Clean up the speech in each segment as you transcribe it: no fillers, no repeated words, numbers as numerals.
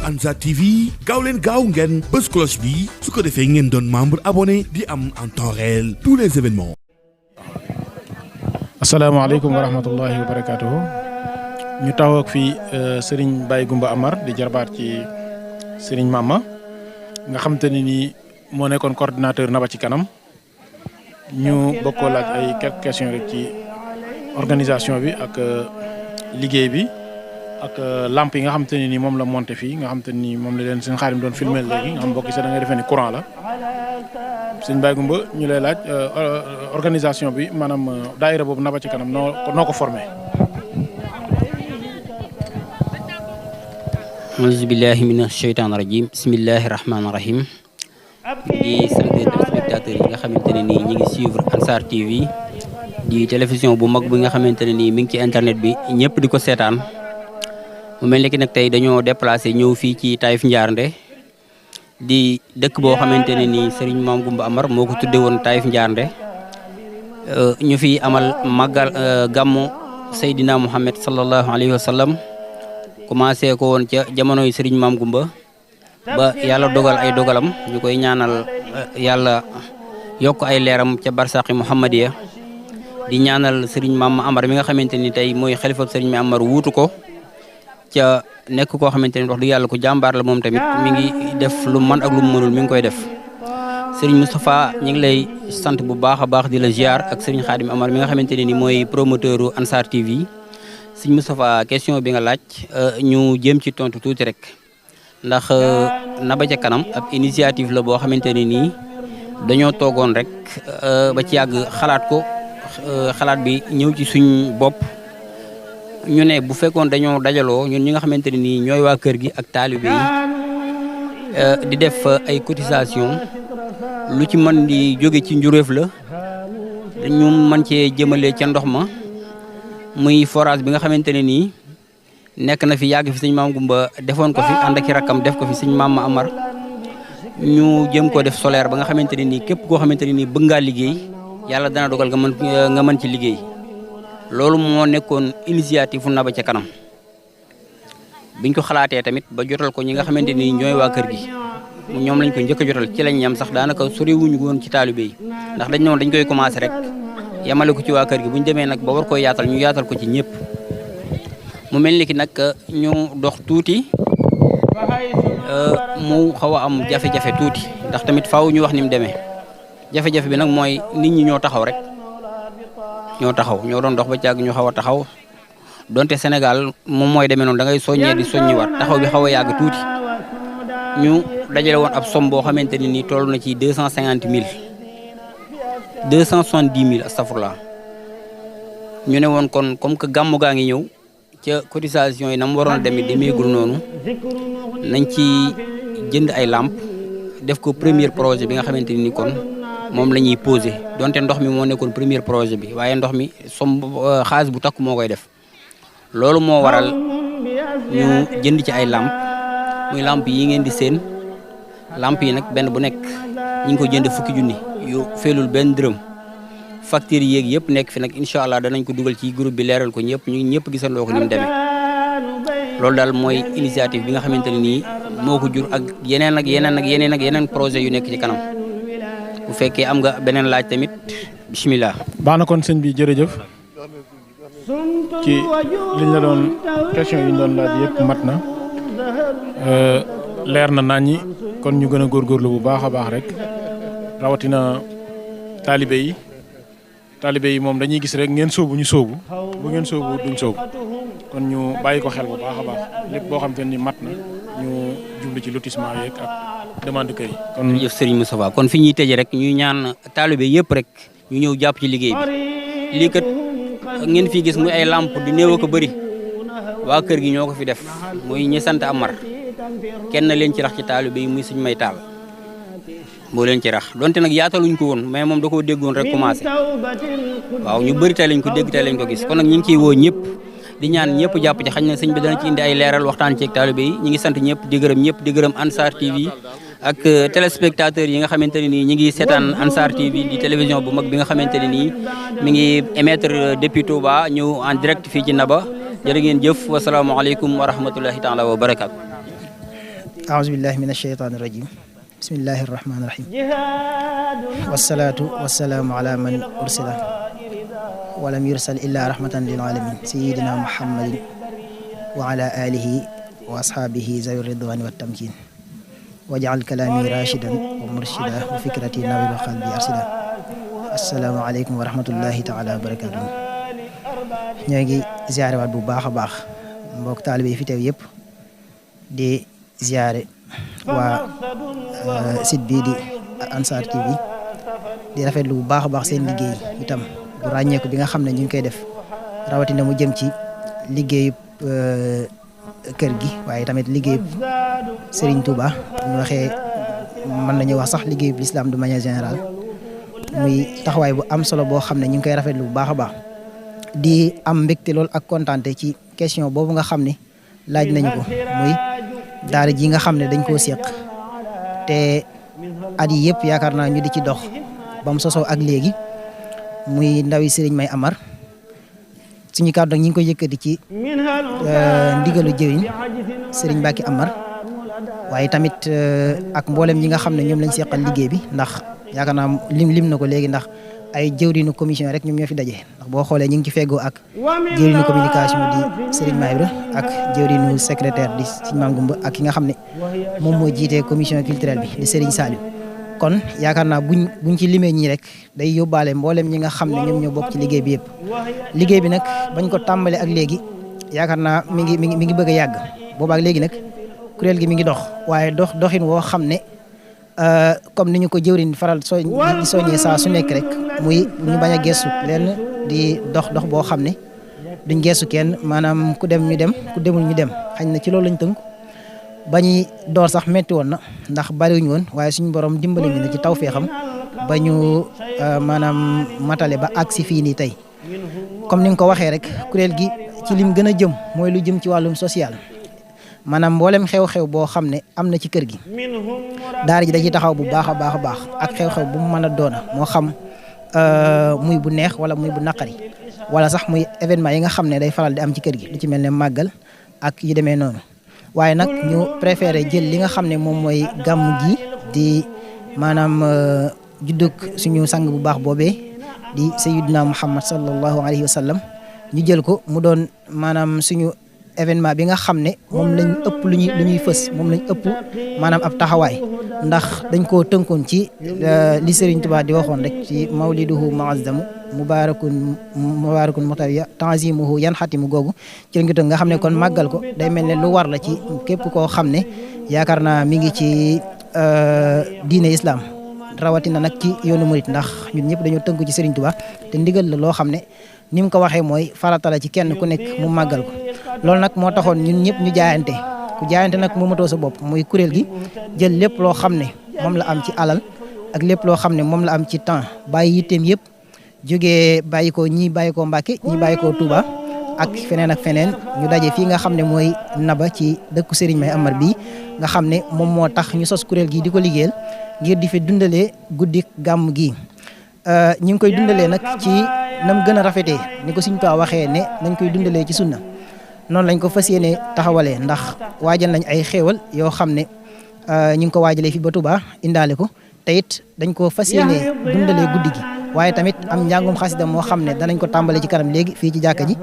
Ansar TV gaaw leen gaaw ngeen bës cloche bi su ko defee ngeen doon membre abonné di am en temps réel tous les événements. asalaamaaleykum wa rahmatullahi wa barakaatuhu. ñu taxaw ak fii Serigne Baye Goumba Amar di jarbaat ci Serigne Mama nga xam te ne nii moo nekkoon coordinateur Naba ci kanam ñu bokkoo laaj ay quelques questions rek ci organisation bi ak liggéey bi ak lamp yi nga xam te ne nii moom la monté fii nga xam te ne nii moom la leen seen xaarim doon filmé léegi nga xam mbokk yi sax da ngay defee ni courant la Serigne Baye Goumba ñu lay laaj organisation bi maanaam daayira boobu Naba ci kanam noo ko formé. auzu billahi mina sheytaan rajim bismillahi rahmaani rahim di sant téléspectateurs yi nga xamante ne nii ñi ngi suivre Ansar TV di télévision bu mag bi nga xamante ne nii mi ngi ci internet bi ñëpp di ko seetaan mu mel ni ki nag tey dañoo déplacé ñëw fii ci Taïf Ndiarndé di dëkk boo xamante ne nii Serigne Mame Goumba Amar moo ko tudde woon Taïf Ndiarndé ñu fi amal màggal gàmmu Seydina Muhammad sallallahu alayhi wa sallam commencé ko woon ca jamonoy Serigne Mame Goumba ba yàlla dogal ay dogalam ñu koy ñaanal yàlla yokk ay leeram ca barsaqi Muhammadiya di ñaanal Serigne Mame Amar mi nga xamante ni tey mooy xalifa Serigne Mame Amar wuutu ko ca nekk koo xamante ni wax dëgg yàlla ko jàmbaar la moom tamit mi ngi def lu man ak lu mu mënul mi ngi koy def. Serigne Moustapha ñu ngi lay sant bu baax a baax di la ziar ak Serigne Khadim Amar mi nga xamante ne ni mooy promoteur Ansar TV. Sëñ Moustapha question bi nga laaj ñu jéem ci tontu tuuti rek ndax Naba ca kanam ab initiative la boo xamante ne nii dañoo toogoon rek ba ci yàgg xalaat ko xalaat bi ñëw ci suñ bopp ñu ne bu fekkoon dañoo dajaloo ñun ñi nga xamante ne nii ñooy waa kër gi ak taalibe yi di def ay cotisation lu ci mën di jóge ci njuréef la ñu mën cee jëmale ca ndox ma muy forage bi nga xamante ne nii nekk na fi yàgg fi sëñ Mame Goumba defoon ko fi ànd ak i rakkam def ko fi sëñ Mame Amar ñu jëm ko def solaire ba nga xamante ne nii képp koo xamante ne nii bëgg ngaa liggéey yàlla dana dogal nga mën ci liggéey loolu moo nekkoon initiative fu Naba ca kanam biñ ko xalaatee tamit ba jotal ko ñi nga xamante ni ñooy waa kër gi ñoom lañ ko njëkk a jotal ci lañ ñam sax daanaka soriwuñu woon ci taalibe yi ndax dañ noonu dañ koy commencé rek yamale ko ci waa kër gi bu ñu demee nag ba war koy yaatal ñu yaatal ko ci ñëpp mu mel ni ki nag ñu dox tuuti mu xaw a am jafe-jafe tuuti ndax tamit faaw ñu wax ni mu demee jafe-jafe bi nag mooy nit ñi ñoo taxaw rek ñoo doon dox ba càgg ñu xaw a taxaw donte Sénégal moom mooy demee noonu da ngay soññee di soññiwaat taxaw bi xaw a yàgg tuuti ñu dajale woon ab somme boo xamante ne nii toll na ci 250 000 astafurlah ñu ne woon kon comme que gàmmu gaa ngi ñëw ca cotisation yi na mu waroon a demeegul noonu nañ ci jënd ay lampe def ko premier projet bi nga xamante ni kon moom la ñuy posé donte ndox mi moo nekkoon premier projet bi waaye ndox mi xaalis bu takku moo koy def loolu moo waral ñu jënd ci ay lampe muy lampe yi ngeen di seen lampe yi nag benn bu nekk ñi ngi ko jënd fukki junni yu feelul benn dërëm facture yeeg yëpp nekk fi nag incha allah danañ ko dugal ci groupe bi leeral ko ñëpp gisandoo ko ni mu demee loolu daal mooy initiative bi nga xamante ne nii moo ko jur ak yeneen projet yu nekk ci kanam bu fekkee am nga beneen laaj tamit bismillah. baax na kon sëñ bi jërëjëf ci liñ la doon question yi ñu doon laaj yëpp mat na leer na naññi kon ñu gën a góorgóorlu bu baax a baax rek rawatina taalibe yi moom dañuy gis rek ngeen sóobu ñu sóobu bu ngeen sóobu duñ sóobu kon ñu bàyyi ko xel bu baax a baax lépp boo xam te ni mat na ñu jublu ci lotissement yeeg ak demande kër yi. kon jëf Serigne Moustapha kon fi ñuy tëjee rek ñuy ñaan taalibe yëpp rek ñu ñëw jàpp ci liggéey bi lii kat ngeen fi gis muy ay lampe di néew ko bëri waa kër gi ñoo ko fi def muy ñi sant Amar kenn leen ci rax ci taalibe yi muy suñ may taal moo leen ci rax donte nag yaataluñ ko woon mais moom da koo déggoon rek commencé waaw ñu bëri tey lañ ko dégg tey lañ ko gis kon nag ñu ngi ciy woo ñëpp di ñaan ñëpp jàpp ci xañ na sëñ bi dana ci indi ay leeral waxtaan ci ak taalibe yi ñi ngi sant ñëpp di gërëm Ansar TV ak téléspectateurs yi nga xamante ne nii ñi ngi seetaan Ansar TV di télévision bu mag bi nga xamante ne nii mi ngi émettre depuis Touba ñëw en direct fii ci Naba jërë ngeen jëf wasalaamaaleykum wa rahmatullahi taala wa barakaatu. أعوذ بالله من الشيطان الرجيم بسم الله الرحمن الرحيم والصلاة والسلام على من أرسل ولم يرسل إلا رحمة للعالمين سيدنا محمد وعلى آله وأصحابه ذوي الرضوان والتمكين واجعل كلامي راشدا ومرشدا وفكرتي نوير وقلبي أرشدا السلام عليكم ورحمة الله تعالى وبركاته ñoo ngi ziare waat bu baax a baax mbokk taalibe yi fi teew yëpp di ziare waa site bii di Ansar TV di rafetlu bu baax a baax seen liggéey itam bu ràññeeku bi nga xam ne ñu ngi koy def rawatina mu jëm ci liggéeyu kër gi waaye tamit liggéeyu Serigne Touba ñu waxee mën nañu wax sax liggéeyu l'islam de manière générale muy taxawaay bu am solo boo xam ne ñu ngi koy rafetlu bu baax a baax di am mbégte lool ak kontaante ci question boobu nga xam ne laaj nañu ko muy daara ji nga xam ne dañ koo séq te at yi yëpp yaakaar naa ñu di ci dox ba mu sosoo ak léegi muy ndawi Serigne May Amar suñu kàddu nag ñi ngi koy yëkkati ci ndigalu jëriñ Serigne Mbacke Amar waaye tamit ak mboolem ñi nga xam ne ñoom lañ seqal liggéey bi ndax yaakaar naa lim na ko léegi ndax ay jëwriñu commission rek ñoom ñoo fi daje ndax boo xoolee ñu ngi ci feggoo ak jëwriñu communication di Serigne Maïbra ak jëwriñu secrétaire di Serigne Mame Goumba ak ki nga xam ne moom moo jiitee commission culturelle bi di Serigne Saliou kon yaakaar naa buñ ci limee ñii rek day yóbbaale mboolem ñi nga xam ne ñoom ñoo bokk ci liggéey bi yëpp liggéey bi nag bañ ko tàmbalee ak léegi yaakaar naa mi ngi bëgg a yàgg boobaak léegi nag kuréel gi mi ngi dox waaye doxin woo xam ne comme ni ñu ko jëwriñ faral di soññee saa su nekk rek muy ñu bañ a geesu leen di dox boo xam ne duñ geesu kenn maanaam ku dem ñu dem ku demul ñu dem xañ na ci loolu lañ tënk bañuy door sax metti woon na ndax bariwuñu woon waaye suñu borom dimbali ñu ne ci tawfeexam ba ñu maanaam matale ba agsi fii nii tey comme ni nga ko waxee rek kuréel gi ci lim gën a jëm mooy lu jëm ci wàllum social maanaam mboolem xew-xew boo xam ne am na ci kër gi daara ji da ciy taxaw bu baax a baax a baax ak xew-xew bu mu mën a doona moo xam muy bu neex wala muy bu naqari wala sax muy événement yi nga xam ne day faral di am ci kër gi lu ci mel ne màggal ak yi demee noonu waaye nag ñu préféré jël li nga xam ne moom mooy gàmm gi di maanaam juddug suñu sang bu baax boobee di sayyidina Muhammad sallallahu alayhi wa sallam ñu jël ko mu doon maanaam suñu événement bi nga xam ne moom lañ ëpp lu ñuy fës moom lañ ëpp maanaam ab taxawaay ndax dañ koo tënkoon ci li Serigne Touba di waxoon rek ci mawliduhu muazzamu mubarakun mutawiya tanzimuhu yan xatimu googu ci lañ ko tënk nga xam ne kon màggal ko day mel ne lu war la ci képp koo xam ne yaakaar naa mi ngi ci diine islam rawatina nag ci yoonu murit ndax ñun ñëpp dañoo tënku ci Serigne Touba te ndigal la loo xam ne ni mu ko waxee mooy farata la ci kenn ku nekk mu màggal ko loolu nag moo taxoon ñun ñëpp ñu jaayante ku jaayante nag mu matoo sa bopp muy kuréel gi jël lépp loo xam ne moom la am ci alal ak lépp loo xam ne moom la am ci temps bàyyi yitteem yëpp jógee bàyyi ko Mbàkke ñii bàyyi ko Touba ak feneen ñu daje fii nga xam ne mooy Naba ci dëkku Serigne May Amar bii nga xam ne moom moo tax ñu sos kuréel gi di ko liggéeyal ngir di fi dundalee guddi gàmm gi ñu ngi koy dundalee nag ci nam gën a rafetee ni ko Sëriñ Tuubaa waxee ne nañ koy dundalee ci sunna noonu lañ ko fas yéene taxawalee ndax waajal nañ ay xéewal yoo xam ne ñu ngi ko waajalee fi ba Touba indaale ko te it dañ ko fas yéene dundalee guddi gi waaye tamit am njàngum xasida moo xam ne danañ ko tàmbalee ci kanam léegi fii ci jàkka ji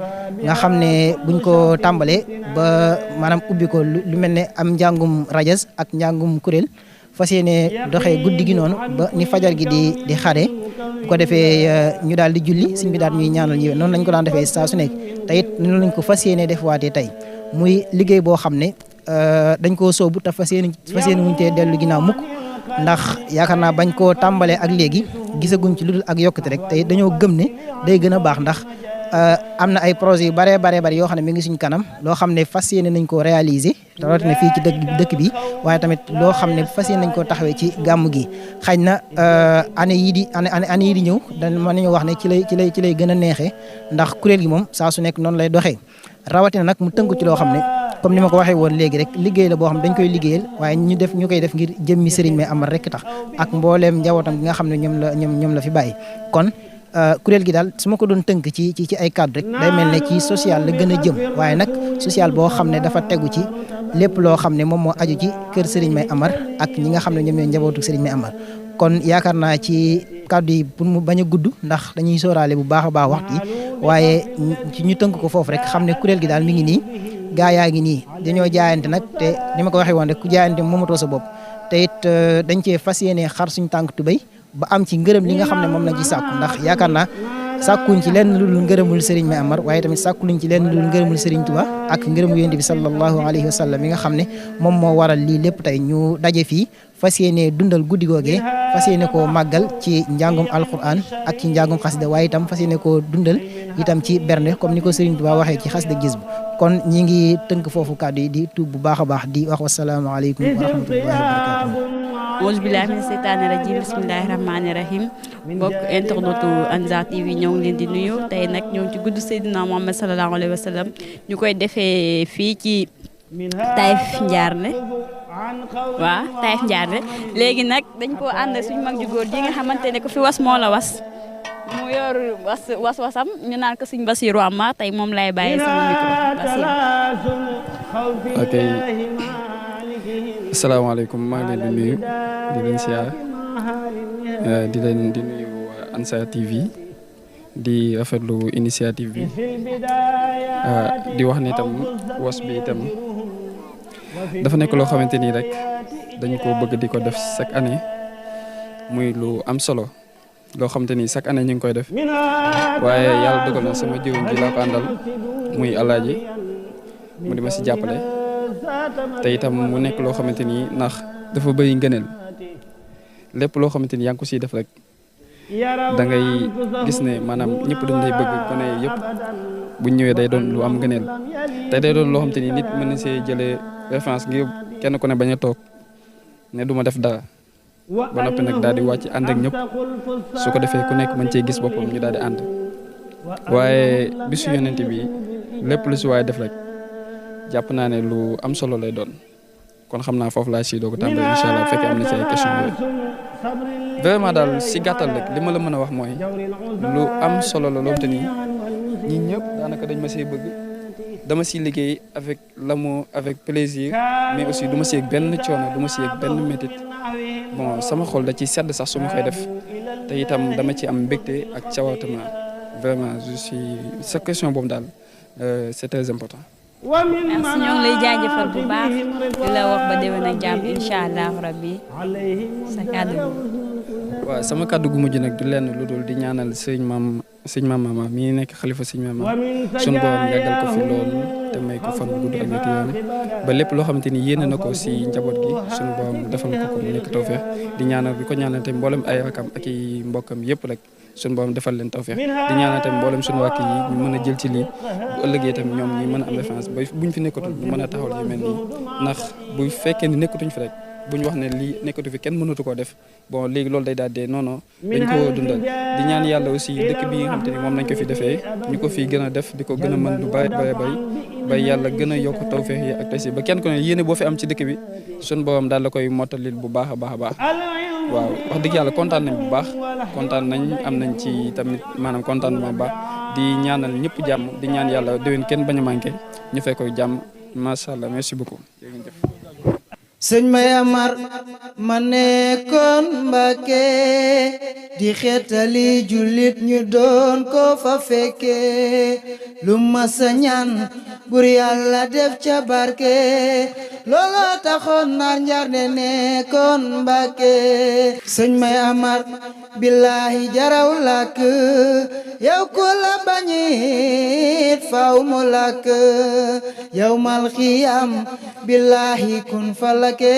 nga xam ne buñ ko tàmbalee ba maanaam ubbi ko lu mel ne am njàngum rajas ak njàngum kuréel fas yéene doxee guddi gi noonu ba ni fajar gi di xare bu ko defee ñu daal di julli sëñ bi daal ñuy ñaanal ñëwee noonu lañ ko daan defee saa su nekk te it noonu lañ ko fas yéene def waatee tey muy liggéey boo xam ne dañ koo soobu te fas yéene wuñ tee dellu ginnaaw mukk ndax yaakaar naa bañ koo tàmbalee ak léegi gisaguñ ci lu dul ak yokkute rek te dañoo gëm ne day gën a baax ndax am na ay projets yu bare yoo xam ne mi ngi suñ kanam loo xam ne fas yéene nañ koo réaliser rawatina fii ci dëkk bi waaye tamit loo xam ne fas yéene nañ koo taxawee ci gàmm gi xëy na année yii di ñëw dañ mën nañu wax ne ci lay gën a neexee ndax kuréel gi moom saa su nekk noonu lay doxee rawatina nag mu tënku ci loo xam ne comme ni ma ko waxee woon léegi rek liggéey la boo xam ne dañ koy liggéeyal waaye ñu koy def ngir jëmmi Serigne May Amar rek tax ak mbooleem njabootam gi nga xam ne ñoom la fi bàyyi kon kuréel gi daal su ma ko doon tënk ci ay cadre rek day mel ne ci social la gën a jëm waaye nag social boo xam ne dafa tegu ci lépp loo xam ne moom moo aju ci kër Serigne May Amar ak ñi nga xam ne ñoom ñooy njabootu Serigne May Amar kon yaakaar naa ci kàddu yi pour mu bañ a gudd ndax dañuy sóoraale bu baax a baax waxtu yi waaye ñu tënk ko foofu rek xam ne kuréel gi daal mi ngi nii gaa yaa ngi nii dañoo jaayante nag te ni ma ko waxee woon rek ku jaayante moomatoo sa bopp te it dañ cee fas yéene xar suñu tànk tubéy ba am ci ngërëm li nga xam ne moom lañ ci sàkku ndax yaakaar naa sàkkuñ ci lenn lu dul ngërëmul Serigne May Amar waaye tamit sàkkuluñ ci lenn lu dul ngërëmul Serigne Touba ak ngërëmul Yonent bi sallallahu alayhi wa sallam mi nga xam ne moom moo waral lii lépp tey ñu daje fii fas yéene dundal guddi googee fas yéene koo màggal ci njàngum alquran ak ci njàngum xasida waaye itam fas yéene koo dundal itam ci bernde comme ni ko Serigne Touba waxee ci xasida gis bu kon ñi ngi tënk foofu kàddu yi di tuub bu baax a baax di wax wasalaamaaleykum wa rahmatullahi wa barakatuh auzu billaahi mina seytaani rajiim bismillaahi rahmaani rahiim mbokk internetu Ansar TV ñoo ngi leen di nuyu tey nag ñoo ci gudd Seydina Muhammad sallallahu alayhi wa sallam ñu koy defee fii ci Taïf Ndiarné waaw Taïf Ndiarné léegi nag dañ koo ànd suñu mag ju góor ji nga xamante ne ko fi was moo la was mu yor wasam ñu naan ko suñ Basiru Amma tey moom lay bàyyi sama micro Basiru. ok asalaamaaleykum maa ngi leen di nuyu di leen siyaar di nuyu Ansar TV di rafetlu initiative bi di wax ni itam was bi itam dafa nekk loo xamante ni rek dañ ko bëgg di ko def chaque année muy lu am solo loo xamante ni chaque année ñu ngi koy def waaye yàlla dogal na sama jëwriñ ji laa ko àndal muy alaaji mu di ma si jàppale te itam mu nekk loo xamante ni ndax dafa bëri ngëneel lépp loo xamante ni yaa ngi ko siy def rek da ngay gis ne maanaam ñëpp dañ lay bëgg ko ne yëpp buñ ñëwee day doon lu am ngëneel te day doon loo xamante ni nit mën na see jëlee référence ngir kenn ku ne bañ a toog ne du ma def dara ba noppi nag daal di wàcc ànd ak ñëpp su ko defee ku nekk mën cee gis boppam ñu daal di ànd waaye bisu yonent bi lépp lu si waaye def rek jàpp naa ne lu am solo lay doon kon xam naa foofu laa si doog a tàmbali incha allah bu fekkee am na ci ay question yooyu vraiment daal si gàttal rek li ma la mën a wax mooy lu am solo la loolu te nii ñi ñëpp daanaka dañ ma see bëgg dama si liggéey avec plaisir mais aussi du ma si yëg benn coono du ma si yëg benn métit bon sama xol da ci sedd sax su ma koy def te itam dama ci am mbégte ak cawaatama vraiment je suis sa question boobu daal c'est très important. merci ñoo ngi lay jaajëfal bu baax di la wax ba déwén ak jàmm incha allah rabbi sa kàddu gi. waaw sama kàddu gu mujj nag du lenn lu dul di ñaanal sëñ Mama mi nekk xalifa sëñ Mama sunu borom yàggal ko fi loolu te may ko fan bu gudd ak wér yoon ba lépp loo xamante ni yéene na ko si njaboot gi sunu borom defal ko mu nekk tawfeex di ñaanal bi ko ñaanal te mboolem ay rakam ak i mbokkam yëpp rek. suñu borom defal leen tawfeex di ñaanal tamit mboolem suñu wàkk yi ñu mën a jël ci lii bu ëllëgee tamit ñoom ñi mën a am référence ba buñ fi nekkatul ñu mën a taxawal yu mel nii ndax bu fekkee ni nekkatuñ fi rek buñ wax ne lii nekkatu fi kenn mënatu koo def bon léegi loolu day daal dee non non dañ ko dundal di ñaan yàlla aussi dëkk bi nga xam te ni moom lañ ko fi defee ñu ko fi gën a def di ko gën a mën lu bari bay yàlla gën a yokk tawfeex yi ak tasi ba kenn ku ne yéene boo fi am ci dëkk bi suñu borom daal la koy mottalil bu baax a baax a baax waaw wax dëgg yàlla kontaan nañ bu baax kontaan nañ am nañ ci tamit maanaam contentement bu baax di ñaanal ñëpp jàmm di ñaan yàlla déwén kenn bañ a manqué ñu fekk koy jàmm macha allah merci beaucoup jërëjëf. sëñ May Amar ma nekkoon Mbàkke di xeetali jullit ñu doon ko fa fekke lu ma sa ñaan bur yàlla def ca barke looloo taxoon naar Njaarnde nekkoon Mbàkke sëñ May Amar billahi jaraw làkk yow ku la bañit faw mu làkk yow mal xiyam billahi kun falake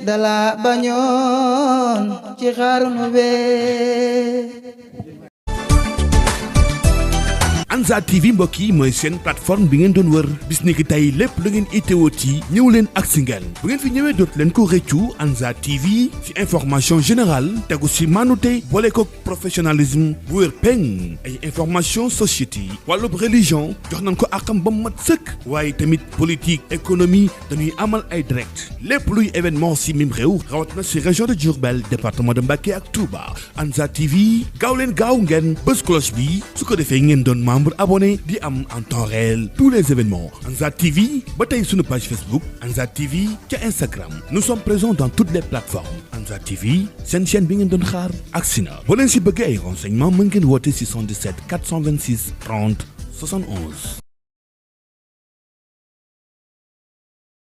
dala bañoon ci xarnu be Ansar TV mbokk yi mooy seen plateforme bi ngeen doon wër bis ni ki tey lépp lu ngeen itteewooti ñëw leen ak si ngeen bu ngeen fi ñëwee doot leen ko rëccu. Ansar TV ci information générale tegu ci manute boole ko professionnalisme bu wér peng ay information société wàllub religion jox nañ ko akam ba mat sëkk waaye tamit politique économie dañuy amal ay direct lépp luy événement ci mim réew rawat na ci région de Diourbel département de Mbacké ak Touba. Ansar TV gaaw leen gaaw ngeen bës cloche bi su ko defee ngeen doon membre abonné di am en temps réel tous les événements. Ansar TV ba tey sunu page Facebook Ansar TV ca Instagram nous sommes présents dans toutes les plateformes. Ansar TV seen chaîne bi ngeen doon xaar agsi na boo leen si bëggee ay renseignements mën ngeen woote 77 426 30 71.